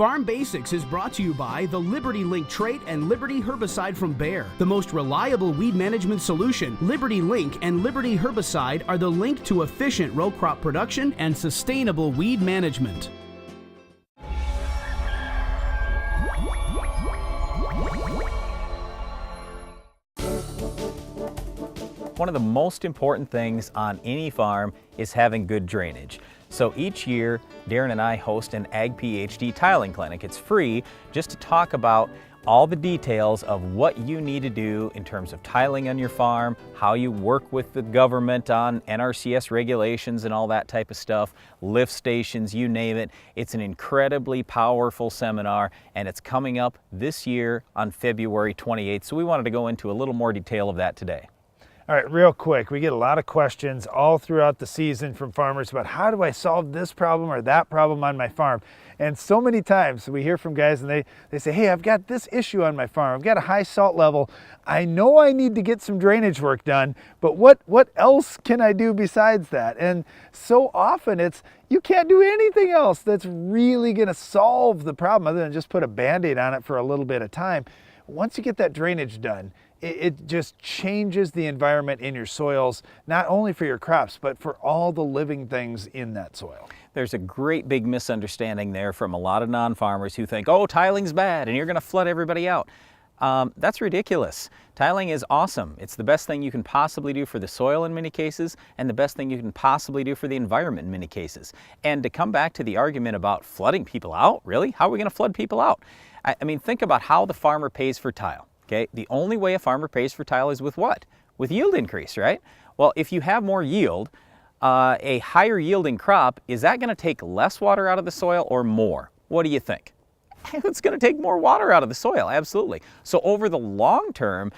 Farm Basics is brought to you by the Liberty Link trait and Liberty herbicide from Bayer. The most reliable weed management solution, Liberty Link and Liberty herbicide are the link to efficient row crop production and sustainable weed management. One of the most important things on any farm is having good drainage. So each year, Darren and I host an Ag PhD tiling clinic. It's free just to talk about all the details of what you need to do in terms of tiling on your farm, how you work with the government on NRCS regulations and all that type of stuff, lift stations, you name it. It's an incredibly powerful seminar, and it's coming up this year on February 28th. So we wanted to go into a little more detail of that today. All right, real quick, we get a lot of questions all throughout the season from farmers about how do I solve this problem or that problem on my farm? And so many times we hear from guys and they say, hey, I've got this issue on my farm. I've got a high salt level. I know I need to get some drainage work done, but what else can I do besides that? And so often it's, you can't do anything else that's really gonna solve the problem other than just put a Band-Aid on it for a little bit of time. Once you get that drainage done, it just changes the environment in your soils, not only for your crops, but for all the living things in that soil. There's a great big misunderstanding there from a lot of non-farmers who think, oh, tiling's bad and you're gonna flood everybody out. That's ridiculous. Tiling is awesome. It's the best thing you can possibly do for the soil in many cases, and the best thing you can possibly do for the environment in many cases. And to come back to the argument about flooding people out, really? How are we gonna flood people out? I mean, think about how the farmer pays for tile. Okay, the only way a farmer pays for tile is with what? With yield increase, right? Well, if you have more yield, a higher yielding crop, is that gonna take less water out of the soil or more? What do you think? It's gonna take more water out of the soil, absolutely. So over the long term,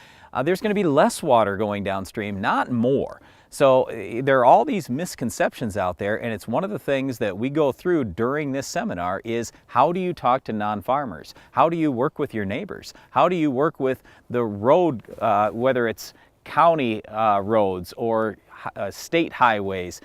there's gonna be less water going downstream, not more. So there are all these misconceptions out there, and it's one of the things that we go through during this seminar is how do you talk to non-farmers? How do you work with your neighbors? How do you work with the road, whether it's county roads or state highways,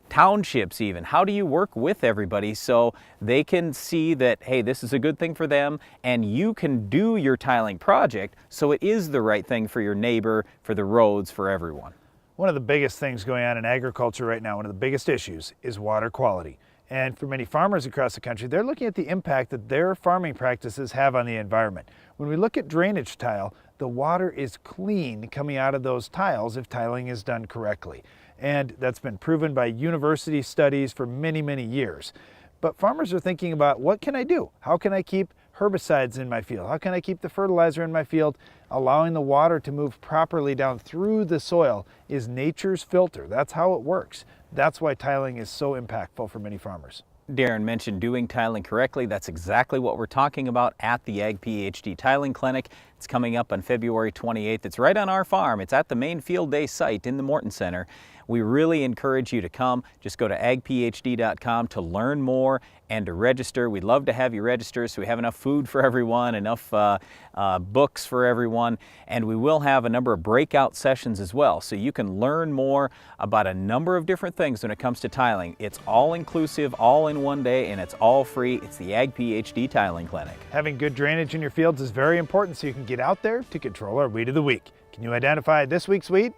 townships even? How do you work with everybody so they can see that, hey, this is a good thing for them and you can do your tiling project so it is the right thing for your neighbor, for the roads, for everyone? One of the biggest things going on in agriculture right now, one of the biggest issues, is water quality. And for many farmers across the country, they're looking at the impact that their farming practices have on the environment. When we look at drainage tile, the water is clean coming out of those tiles if tiling is done correctly. And that's been proven by university studies for many, many years. But farmers are thinking about, what can I do? How can I keep herbicides in my field? How can I keep the fertilizer in my field? Allowing the water to move properly down through the soil is nature's filter. That's how it works. That's why tiling is so impactful for many farmers. Darren mentioned doing tiling correctly. That's exactly what we're talking about at the Ag PhD Tiling Clinic. It's coming up on February 28th. It's right on our farm. It's at the main field day site in the Morton Center. We really encourage you to come. Just go to agphd.com to learn more and to register. We'd love to have you register so we have enough food for everyone, enough books for everyone, and we will have a number of breakout sessions as well, so you can learn more about a number of different things when it comes to tiling. It's all inclusive, all in one day, and it's all free. It's the Ag PhD Tiling Clinic. Having good drainage in your fields is very important so you can get out there to control our weed of the week. Can you identify this week's weed?